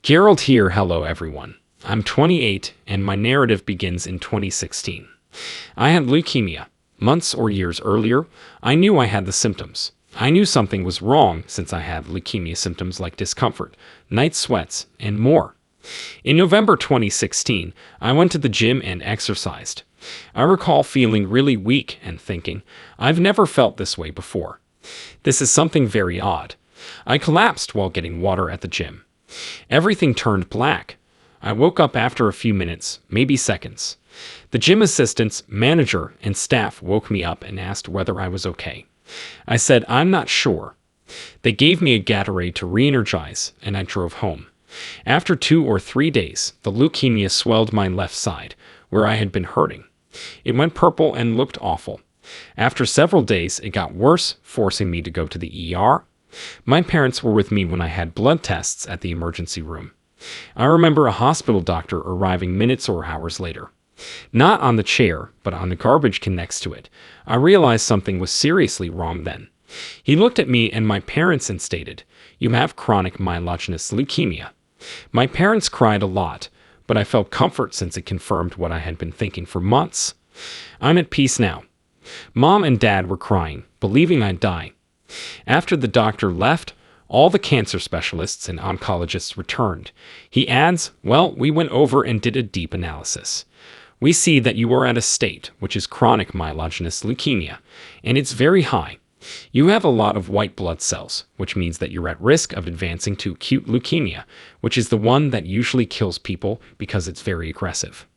Gerald here. Hello, everyone. I'm 28, and my narrative begins in 2016. I had leukemia. Months or years earlier, I knew I had the symptoms. I knew something was wrong since I had leukemia symptoms like discomfort, night sweats, and more. In November 2016, I went to the gym and exercised. I recall feeling really weak and thinking, I've never felt this way before. This is something very odd. I collapsed while getting water at the gym. Everything turned black. I woke up after a few minutes, maybe seconds. The gym assistants, manager, and staff woke me up and asked whether I was okay. I said, I'm not sure. They gave me a Gatorade to re-energize, and I drove home. After 2 or 3 days, the leukemia swelled my left side, where I had been hurting. It went purple and looked awful. After several days, it got worse, forcing me to go to the ER. My parents were with me when I had blood tests at the emergency room. I remember a hospital doctor arriving minutes or hours later. Not on the chair, but on the garbage can next to it. I realized something was seriously wrong then. He looked at me and my parents and stated, "You have chronic myelogenous leukemia." My parents cried a lot, but I felt comfort since it confirmed what I had been thinking for months. I'm at peace now. Mom and Dad were crying, believing I'd die. After the doctor left, all the cancer specialists and oncologists returned. He adds, well, we went over and did a deep analysis. We see that you are at a state, which is chronic myelogenous leukemia, and it's very high. You have a lot of white blood cells, which means that you're at risk of advancing to acute leukemia, which is the one that usually kills people because it's very aggressive.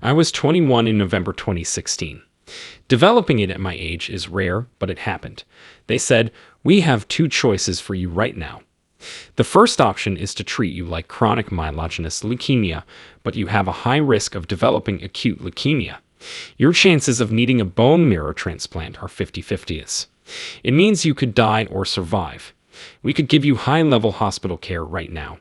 I was 21 in November 2016. Developing it at my age is rare, but it happened. They said, we have 2 choices for you right now. The first option is to treat you like chronic myelogenous leukemia, but you have a high risk of developing acute leukemia. Your chances of needing a bone marrow transplant are 50-50. It means you could die or survive. We could give you high-level hospital care right now.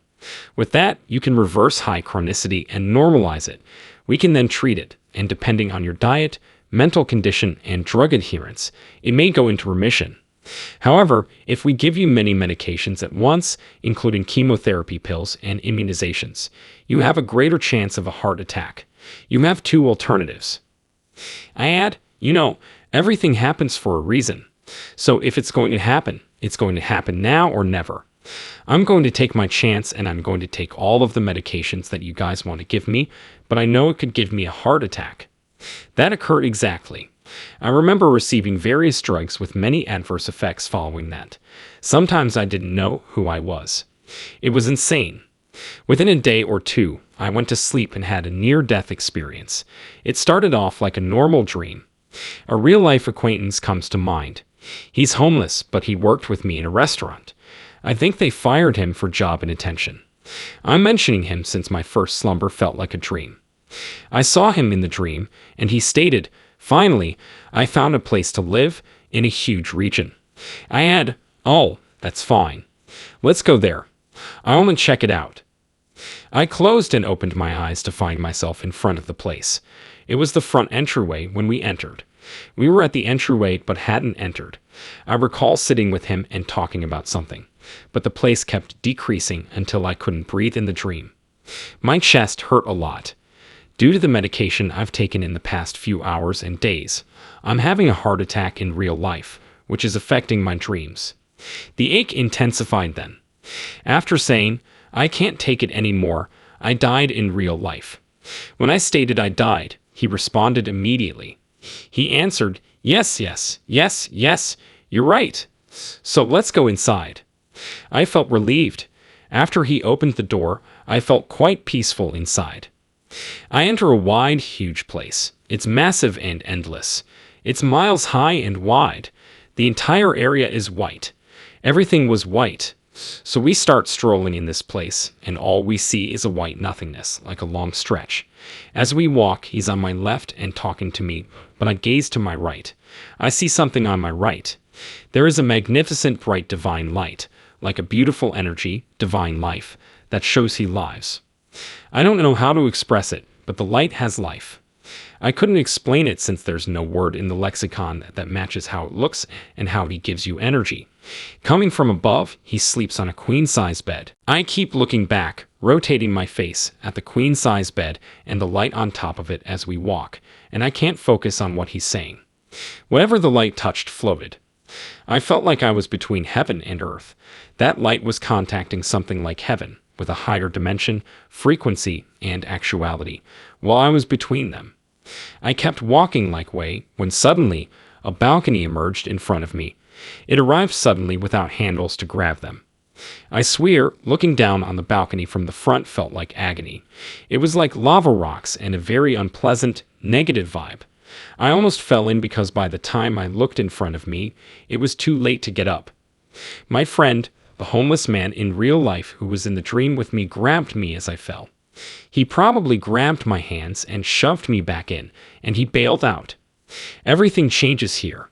With that, you can reverse high chronicity and normalize it. We can then treat it, and depending on your diet, mental condition, and drug adherence, it may go into remission. However, if we give you many medications at once, including chemotherapy pills and immunizations, you have a greater chance of a heart attack. You have 2 alternatives. I add, everything happens for a reason. So if it's going to happen now or never. I'm going to take my chance and I'm going to take all of the medications that you guys want to give me, but I know it could give me a heart attack. That occurred exactly. I remember receiving various drugs with many adverse effects following that. Sometimes I didn't know who I was. It was insane. Within a day or 2, I went to sleep and had a near-death experience. It started off like a normal dream. A real-life acquaintance comes to mind. He's homeless, but he worked with me in a restaurant. I think they fired him for job inattention. I'm mentioning him since my first slumber felt like a dream. I saw him in the dream, and he stated, finally, I found a place to live in a huge region. I add, oh, that's fine. Let's go there. I want to check it out. I closed and opened my eyes to find myself in front of the place. It was the front entryway when we entered. We were at the entryway but hadn't entered. I recall sitting with him and talking about something, but the place kept decreasing until I couldn't breathe in the dream. My chest hurt a lot. Due to the medication I've taken in the past few hours and days, I'm having a heart attack in real life, which is affecting my dreams. The ache intensified then. After saying, I can't take it anymore, I died in real life. When I stated I died, he responded immediately. He answered, yes, yes, yes, yes, you're right. So let's go inside. I felt relieved. After he opened the door, I felt quite peaceful inside. I enter a wide, huge place. It's massive and endless. It's miles high and wide. The entire area is white. Everything was white. So we start strolling in this place, and all we see is a white nothingness, like a long stretch. As we walk, he's on my left and talking to me, but I gaze to my right. I see something on my right. There is a magnificent, bright, divine light, like a beautiful energy, divine life, that shows he lives. I don't know how to express it, but the light has life. I couldn't explain it since there's no word in the lexicon that matches how it looks and how he gives you energy. Coming from above, he sleeps on a queen-size bed. I keep looking back, rotating my face at the queen-size bed and the light on top of it as we walk, and I can't focus on what he's saying. Whatever the light touched floated. I felt like I was between heaven and earth. That light was contacting something like heaven, with a higher dimension, frequency, and actuality, while I was between them. I kept walking like way when suddenly a balcony emerged in front of me. It arrived suddenly without handles to grab them. I swear, looking down on the balcony from the front felt like agony. It was like lava rocks and a very unpleasant, negative vibe. I almost fell in because by the time I looked in front of me, it was too late to get up. My friend, the homeless man in real life who was in the dream with me, grabbed me as I fell. He probably grabbed my hands and shoved me back in, and he bailed out. Everything changes here.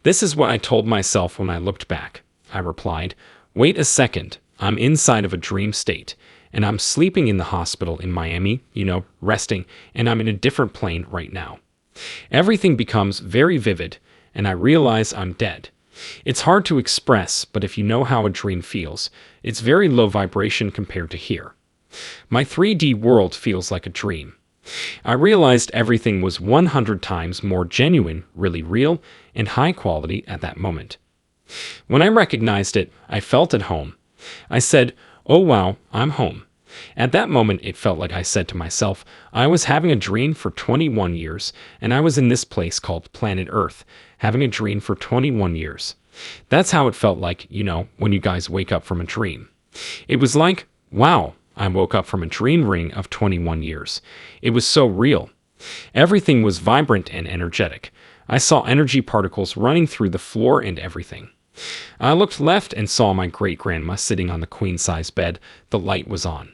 This is what I told myself when I looked back. I replied, wait a second, I'm inside of a dream state, and I'm sleeping in the hospital in Miami, resting, and I'm in a different plane right now. Everything becomes very vivid, and I realize I'm dead. It's hard to express, but if you know how a dream feels, it's very low vibration compared to here. My 3D world feels like a dream. I realized everything was 100 times more genuine, really real, and high quality at that moment. When I recognized it, I felt at home. I said, oh wow, I'm home. At that moment, it felt like I said to myself, I was having a dream for 21 years, and I was in this place called Planet Earth, having a dream for 21 years. That's how it felt like, when you guys wake up from a dream. It was like, wow, I woke up from a dream ring of 21 years. It was so real. Everything was vibrant and energetic. I saw energy particles running through the floor and everything. I looked left and saw my great-grandma sitting on the queen-size bed. The light was on.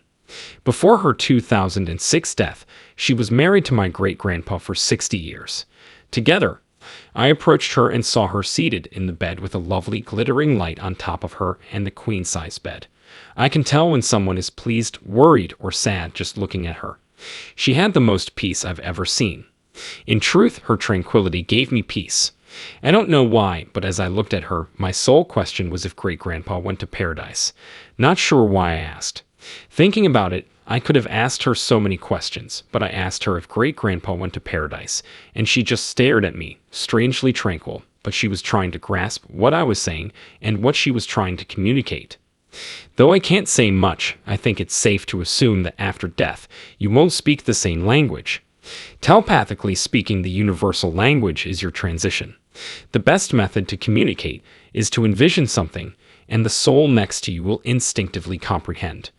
Before her 2006 death, she was married to my great-grandpa for 60 years. Together, I approached her and saw her seated in the bed with a lovely glittering light on top of her and the queen-size bed. I can tell when someone is pleased, worried, or sad just looking at her. She had the most peace I've ever seen. In truth, her tranquility gave me peace. I don't know why, but as I looked at her, my sole question was if great-grandpa went to paradise. Not sure why I asked. Thinking about it, I could have asked her so many questions, but I asked her if great-grandpa went to paradise, and she just stared at me, strangely tranquil, but she was trying to grasp what I was saying and what she was trying to communicate. Though I can't say much, I think it's safe to assume that after death, you won't speak the same language. Telepathically speaking, the universal language is your transition. The best method to communicate is to envision something, and the soul next to you will instinctively comprehend.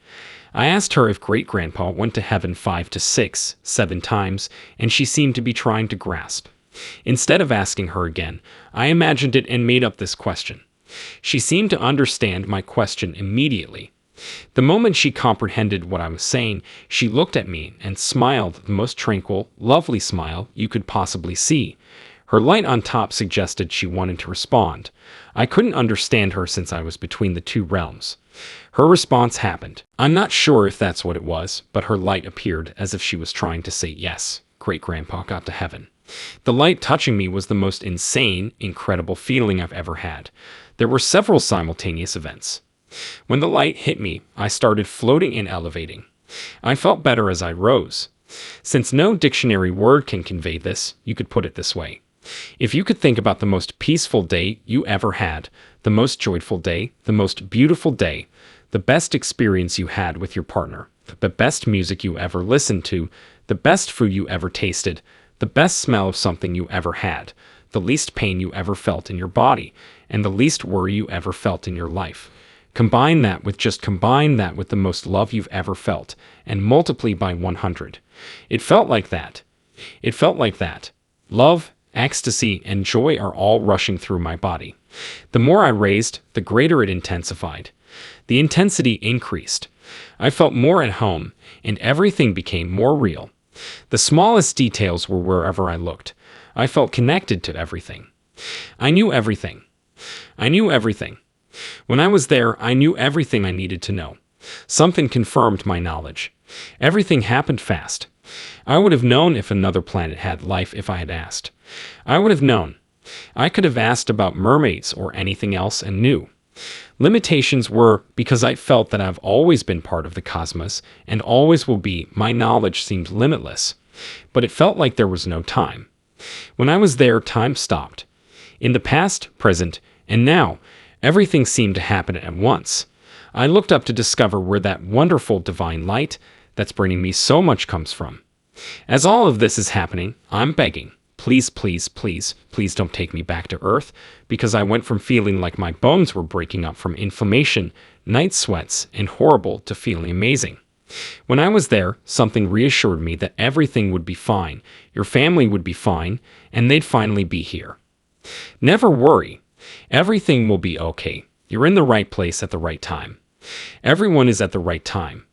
I asked her if great-grandpa went to heaven 5 to 6, 7 times, and she seemed to be trying to grasp. Instead of asking her again, I imagined it and made up this question. She seemed to understand my question immediately. The moment she comprehended what I was saying, she looked at me and smiled the most tranquil, lovely smile you could possibly see. Her light on top suggested she wanted to respond. I couldn't understand her since I was between the two realms. Her response happened. I'm not sure if that's what it was, but her light appeared as if she was trying to say yes. Great-grandpa got to heaven. The light touching me was the most insane, incredible feeling I've ever had. There were several simultaneous events. When the light hit me, I started floating and elevating. I felt better as I rose. Since no dictionary word can convey this, you could put it this way. If you could think about the most peaceful day you ever had, the most joyful day, the most beautiful day, the best experience you had with your partner, the best music you ever listened to, the best food you ever tasted, the best smell of something you ever had, the least pain you ever felt in your body, and the least worry you ever felt in your life. Combine that with the most love you've ever felt, and multiply by 100. It felt like that. It felt like that. Love, ecstasy, and joy are all rushing through my body. The more I raised, the greater it intensified. The intensity increased. I felt more at home, and everything became more real. The smallest details were wherever I looked. I felt connected to everything. I knew everything. I knew everything. When I was there, I knew everything I needed to know. Something confirmed my knowledge. Everything happened fast. I would have known if another planet had life if I had asked. I would have known. I could have asked about mermaids or anything else and knew. Limitations were because I felt that I've always been part of the cosmos and always will be. My knowledge seemed limitless, but it felt like there was no time. When I was there, time stopped. In the past, present, and now, everything seemed to happen at once. I looked up to discover where that wonderful divine light that's bringing me so much comes from. As all of this is happening, I'm begging, please, please, please, please don't take me back to Earth, because I went from feeling like my bones were breaking up from inflammation, night sweats, and horrible to feeling amazing. When I was there, something reassured me that everything would be fine, your family would be fine, and they'd finally be here. Never worry. Everything will be okay. You're in the right place at the right time. Everyone is at the right time.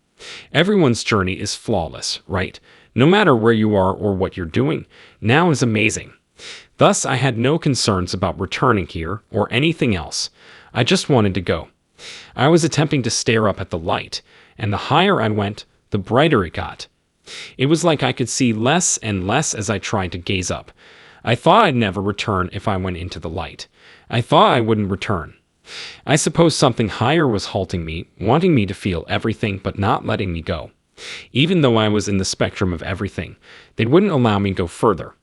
Everyone's journey is flawless, right? No matter where you are or what you're doing, now is amazing. Thus, I had no concerns about returning here or anything else. I just wanted to go. I was attempting to stare up at the light, and the higher I went, the brighter it got. It was like I could see less and less as I tried to gaze up. I thought I'd never return if I went into the light. I thought I wouldn't return. I suppose something higher was halting me, wanting me to feel everything but not letting me go. Even though I was in the spectrum of everything, they wouldn't allow me go further.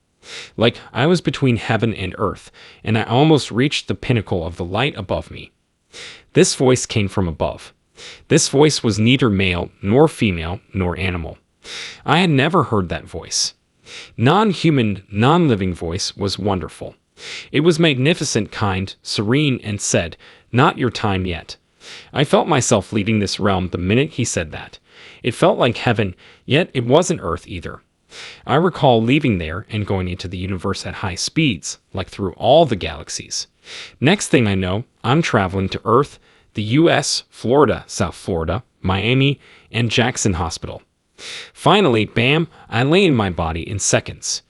Like I was between heaven and earth, and I almost reached the pinnacle of the light above me. This voice came from above. This voice was neither male, nor female, nor animal. I had never heard that voice. Non-human, non-living voice was wonderful. It was magnificent, kind, serene, and said, "Not your time yet." I felt myself leaving this realm the minute he said that. It felt like heaven, yet it wasn't Earth either. I recall leaving there and going into the universe at high speeds, like through all the galaxies. Next thing I know, I'm traveling to Earth, the US, Florida, South Florida, Miami, and Jackson Hospital. Finally, bam, I lay in my body in seconds.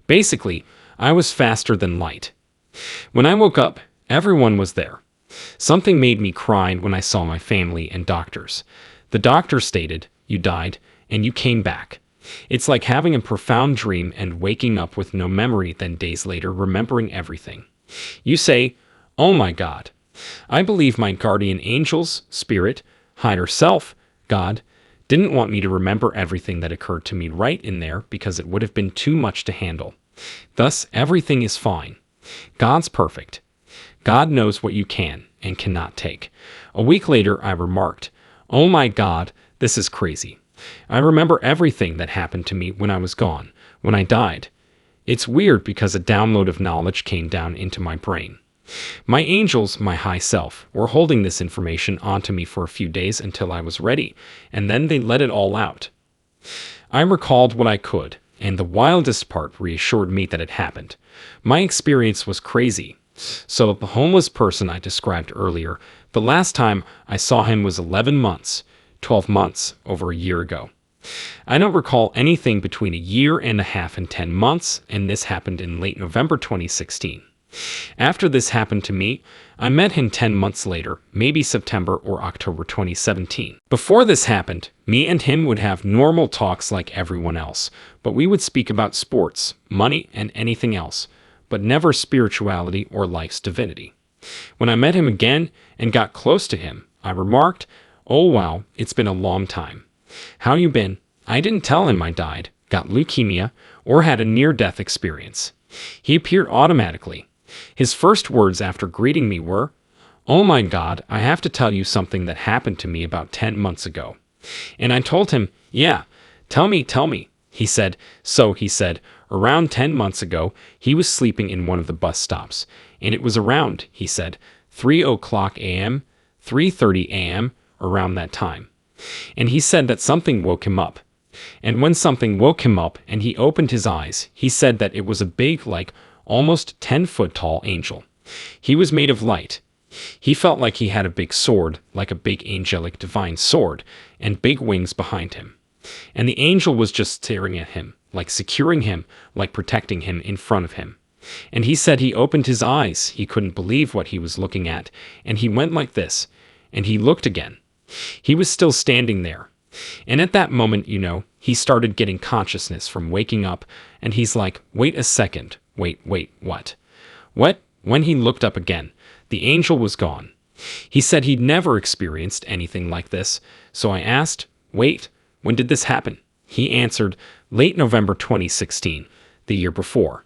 Basically, I was faster than light. When I woke up, everyone was there. Something made me cry when I saw my family and doctors. The doctor stated, "You died, and you came back." It's like having a profound dream and waking up with no memory, then days later remembering everything. You say, "Oh my God." I believe my guardian angels, spirit, higher self, God, didn't want me to remember everything that occurred to me right in there because it would have been too much to handle. Thus, everything is fine. God's perfect. God knows what you can and cannot take. A week later, I remarked, "Oh my God, this is crazy. I remember everything that happened to me when I was gone, when I died." It's weird because a download of knowledge came down into my brain. My angels, my high self, were holding this information onto me for a few days until I was ready, and then they let it all out. I recalled what I could, and the wildest part reassured me that it happened. My experience was crazy. So the homeless person I described earlier, the last time I saw him was 11 months, 12 months, over a year ago. I don't recall anything between a year and a half and 10 months, and this happened in late November 2016. After this happened to me, I met him 10 months later, maybe September or October 2017. Before this happened, me and him would have normal talks like everyone else, but we would speak about sports, money, and anything else, but never spirituality or life's divinity. When I met him again and got close to him, I remarked, "Oh wow, it's been a long time. How you been?" I didn't tell him I died, got leukemia, or had a near-death experience. He appeared automatically. His first words after greeting me were, "Oh my God, I have to tell you something that happened to me about 10 months ago." And I told him, "Yeah, tell me. He said, around 10 months ago, he was sleeping in one of the bus stops, and it was around, he said, 3:00 a.m., 3:30 a.m., around that time. And he said that something woke him up. And when something woke him up and he opened his eyes, he said that it was a big, like, almost 10-foot tall angel. He was made of light. He felt like he had a big sword, like a big angelic divine sword, and big wings behind him. And the angel was just staring at him, like securing him, like protecting him in front of him. And he said he opened his eyes, he couldn't believe what he was looking at, and he went like this, and he looked again. He was still standing there. And at that moment, he started getting consciousness from waking up, and he's like, "Wait a second. Wait, what?" When he looked up again, the angel was gone. He said he'd never experienced anything like this, so I asked, "Wait, when did this happen?" He answered, "Late November 2016, the year before."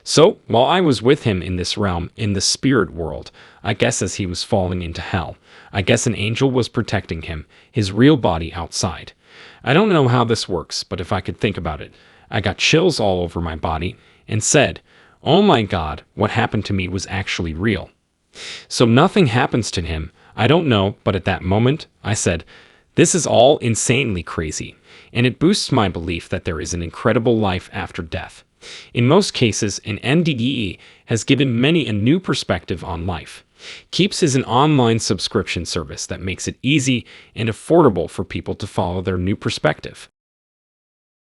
So, while I was with him in this realm, in the spirit world, I guess as he was falling into hell, I guess an angel was protecting him, his real body outside. I don't know how this works, but if I could think about it, I got chills all over my body and said, "Oh my God, what happened to me was actually real." So nothing happens to him. I don't know, but at that moment, I said, "This is all insanely crazy," and it boosts my belief that there is an incredible life after death. In most cases, an NDE has given many a new perspective on life. Keeps is an online subscription service that makes it easy and affordable for people to follow their new perspective.